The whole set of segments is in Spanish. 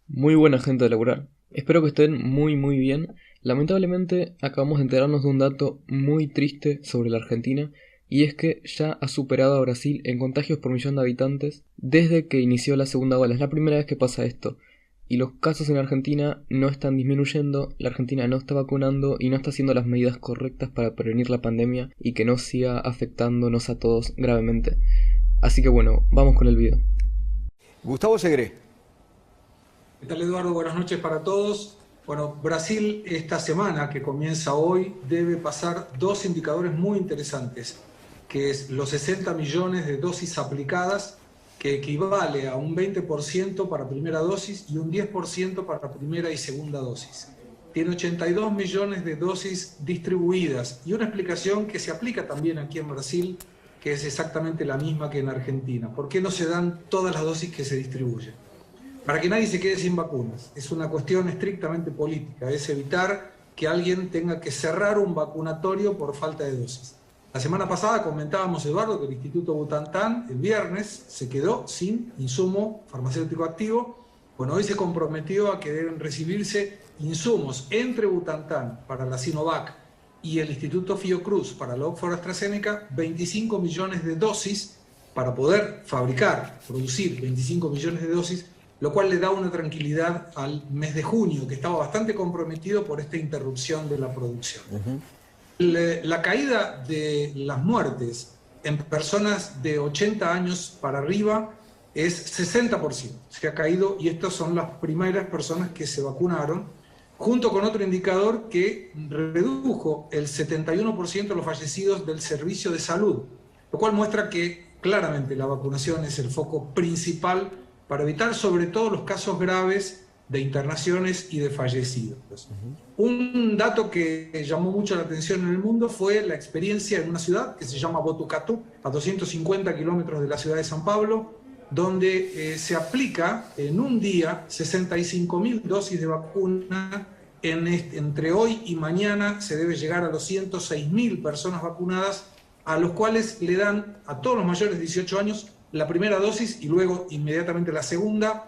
Muy buena gente de laburar. Espero que estén muy bien. Lamentablemente acabamos de enterarnos de un dato muy triste sobre la Argentina y es que ya ha superado a Brasil en contagios por millón de habitantes desde que inició la segunda ola. Es la primera vez que pasa esto. Y los casos en Argentina no están disminuyendo, la Argentina no está vacunando y no está haciendo las medidas correctas para prevenir la pandemia y que no siga afectándonos a todos gravemente. Así que bueno, vamos con el video. Gustavo Segre. ¿Qué tal, Eduardo? Buenas noches para todos. Bueno, Brasil esta semana que comienza hoy debe pasar dos indicadores muy interesantes, que es los 60 millones de dosis aplicadas, que equivale a un 20% para primera dosis y un 10% para primera y segunda dosis. Tiene 82 millones de dosis distribuidas y una explicación que se aplica también aquí en Brasil, que es exactamente la misma que en Argentina. ¿Por qué no se dan todas las dosis que se distribuyen? Para que nadie se quede sin vacunas. Es una cuestión estrictamente política, es evitar que alguien tenga que cerrar un vacunatorio por falta de dosis. La semana pasada comentábamos, Eduardo, que el Instituto Butantan el viernes se quedó sin insumo farmacéutico activo. Bueno, hoy se comprometió a que deben recibirse insumos entre Butantan para la Sinovac y el Instituto Fiocruz para la Oxford AstraZeneca, 25 millones de dosis para poder fabricar, producir 25 millones de dosis, lo cual le da una tranquilidad al mes de junio, que estaba bastante comprometido por esta interrupción de la producción. La caída de las muertes en personas de 80 años para arriba es 60%. Se ha caído y estas son las primeras personas que se vacunaron, junto con otro indicador que redujo el 71% de los fallecidos del servicio de salud, lo cual muestra que claramente la vacunación es el foco principal para evitar sobre todo los casos graves de internaciones y de fallecidos. Un dato que llamó mucho la atención en el mundo fue la experiencia en una ciudad que se llama Botucatu, a 250 kilómetros de la ciudad de San Pablo, donde se aplica en un día 65.000 dosis de vacuna. Entre hoy y mañana se debe llegar a los 106.000 personas vacunadas, a los cuales le dan a todos los mayores de 18 años la primera dosis y luego inmediatamente la segunda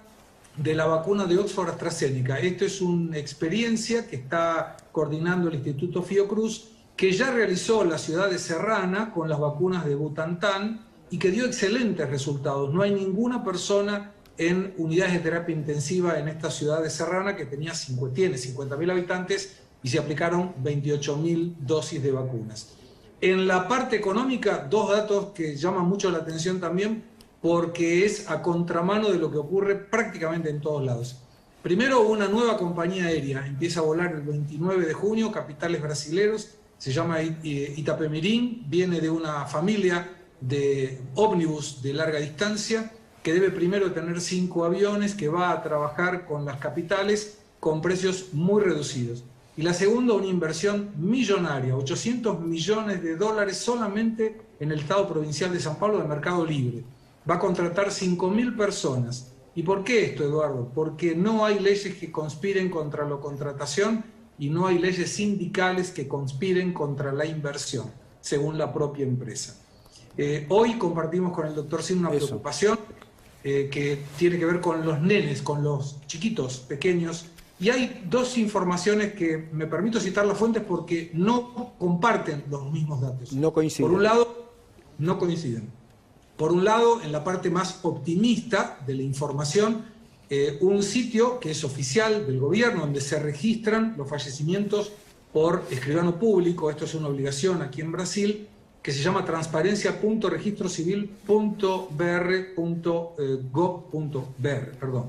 de la vacuna de Oxford AstraZeneca. Esto es una experiencia que está coordinando el Instituto Fiocruz, que ya realizó la ciudad de Serrana con las vacunas de Butantan y que dio excelentes resultados. No hay ninguna persona en unidades de terapia intensiva en esta ciudad de Serrana que tiene 50.000 habitantes y se aplicaron 28.000 dosis de vacunas. En la parte económica, dos datos que llaman mucho la atención también, porque es a contramano de lo que ocurre prácticamente en todos lados. Primero, una nueva compañía aérea empieza a volar el 29 de junio, capitales brasileños, se llama Itapemirim, viene de una familia de ómnibus de larga distancia, que debe primero tener 5 aviones, que va a trabajar con las capitales con precios muy reducidos. Y la segunda, una inversión millonaria, 800 millones de dólares solamente en el Estado provincial de San Pablo de Mercado Libre. Va a contratar 5.000 personas. ¿Y por qué esto, Eduardo? Porque no hay leyes que conspiren contra la contratación y no hay leyes sindicales que conspiren contra la inversión, según la propia empresa. Hoy compartimos con el doctor Sin una preocupación que tiene que ver con los nenes, con los chiquitos, pequeños. Y hay dos informaciones que me permito citar las fuentes porque no comparten los mismos datos. No coinciden. Por un lado, no coinciden. Por un lado, en la parte más optimista de la información, un sitio que es oficial del gobierno, donde se registran los fallecimientos por escribano público, esto es una obligación aquí en Brasil, que se llama transparencia.registrocivil.br.gov.br,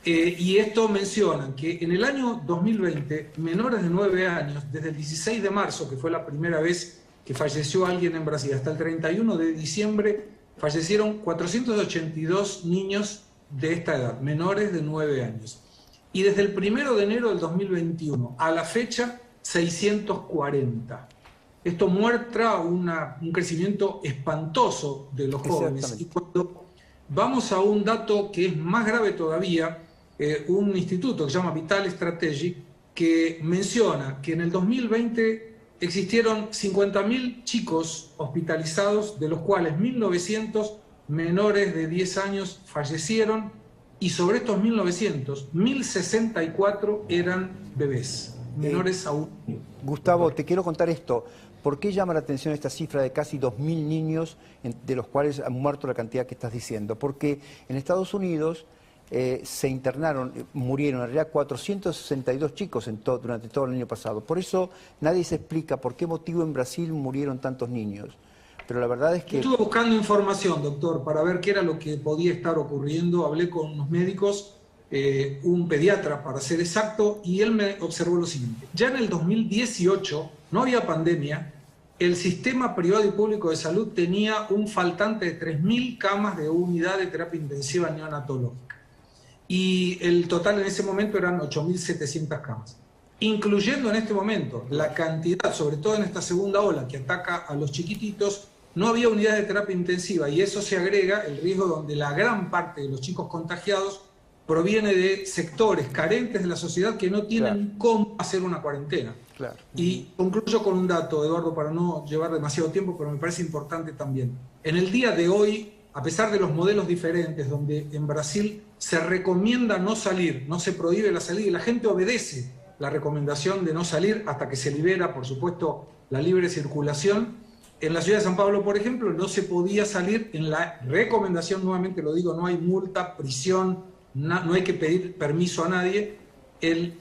y esto menciona que en el año 2020, menores de 9 años, desde el 16 de marzo, que fue la primera vez que falleció alguien en Brasil, hasta el 31 de diciembre, fallecieron 482 niños de esta edad, menores de 9 años. Y desde el 1 de enero del 2021 a la fecha, 640. Esto muestra un crecimiento espantoso de los jóvenes. Y cuando vamos a un dato que es más grave todavía, un instituto que se llama Vital Strategy, que menciona que en el 2020 existieron 50.000 chicos hospitalizados, de los cuales 1.900 menores de 10 años fallecieron y sobre estos 1.900, 1.064 eran bebés, menores a un año. Gustavo, te quiero contar esto. ¿Por qué llama la atención esta cifra de casi 2.000 niños, de los cuales han muerto la cantidad que estás diciendo? Porque en Estados Unidos se internaron, murieron en realidad 462 chicos durante todo el año pasado. Por eso nadie se explica por qué motivo en Brasil murieron tantos niños. Pero la verdad es que... Yo estuve buscando información, doctor, para ver qué era lo que podía estar ocurriendo. Hablé con unos médicos, un pediatra para ser exacto, y él me observó lo siguiente. Ya en el 2018, no había pandemia, el sistema privado y público de salud tenía un faltante de 3.000 camas de unidad de terapia intensiva neonatológica. Y el total en ese momento eran 8.700 camas. Incluyendo en este momento la cantidad, sobre todo en esta segunda ola que ataca a los chiquititos, no había unidades de terapia intensiva, y eso se agrega el riesgo donde la gran parte de los chicos contagiados proviene de sectores carentes de la sociedad que no tienen cómo hacer una cuarentena. Claro. Y concluyo con un dato, Eduardo, para no llevar demasiado tiempo, pero me parece importante también. En el día de hoy, a pesar de los modelos diferentes, donde en Brasil se recomienda no salir, no se prohíbe la salida, y la gente obedece la recomendación de no salir hasta que se libera, por supuesto, la libre circulación. En la ciudad de San Pablo, por ejemplo, no se podía salir en la recomendación, nuevamente lo digo, no hay multa, prisión, no hay que pedir permiso a nadie.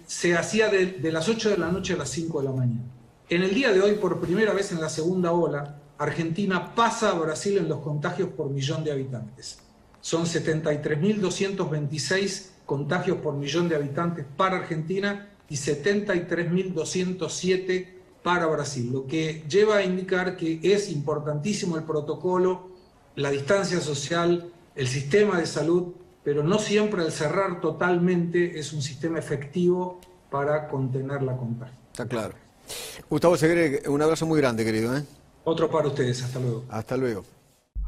Se hacía de las 8 de la noche a las 5 de la mañana. En el día de hoy, por primera vez en la segunda ola, Argentina pasa a Brasil en los contagios por millón de habitantes. Son 73.226 contagios por millón de habitantes para Argentina y 73.207 para Brasil, lo que lleva a indicar que es importantísimo el protocolo, la distancia social, el sistema de salud, pero no siempre el cerrar totalmente es un sistema efectivo para contener la contagio. Está claro. Gustavo Segre, un abrazo muy grande, querido. Otro para ustedes, hasta luego. Hasta luego.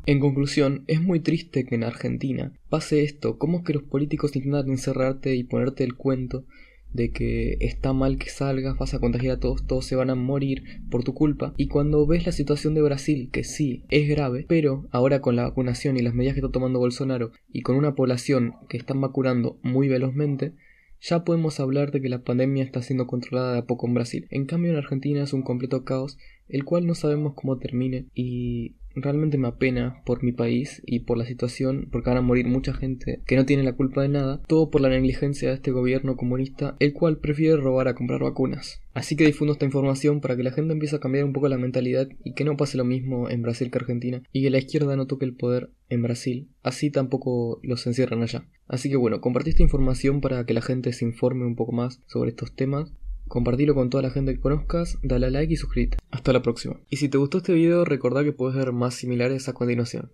En conclusión, es muy triste que en Argentina pase esto. ¿Cómo es que los políticos intentan encerrarte y ponerte el cuento de que está mal que salgas, vas a contagiar a todos, todos se van a morir por tu culpa? Y cuando ves la situación de Brasil, que sí, es grave, pero ahora con la vacunación y las medidas que está tomando Bolsonaro y con una población que están vacunando muy velozmente, ya podemos hablar de que la pandemia está siendo controlada de a poco en Brasil. En cambio en Argentina es un completo caos, el cual no sabemos cómo termine, y realmente me apena por mi país y por la situación, porque van a morir mucha gente que no tiene la culpa de nada, todo por la negligencia de este gobierno comunista, el cual prefiere robar a comprar vacunas. Así que difundo esta información para que la gente empiece a cambiar un poco la mentalidad y que no pase lo mismo en Brasil que Argentina, y que la izquierda no toque el poder en Brasil, así tampoco los encierran allá. Así que bueno, compartí esta información para que la gente se informe un poco más sobre estos temas. Compartilo con toda la gente que conozcas, dale a like y suscríbete. Hasta la próxima. Y si te gustó este video, recordá que puedes ver más similares a continuación.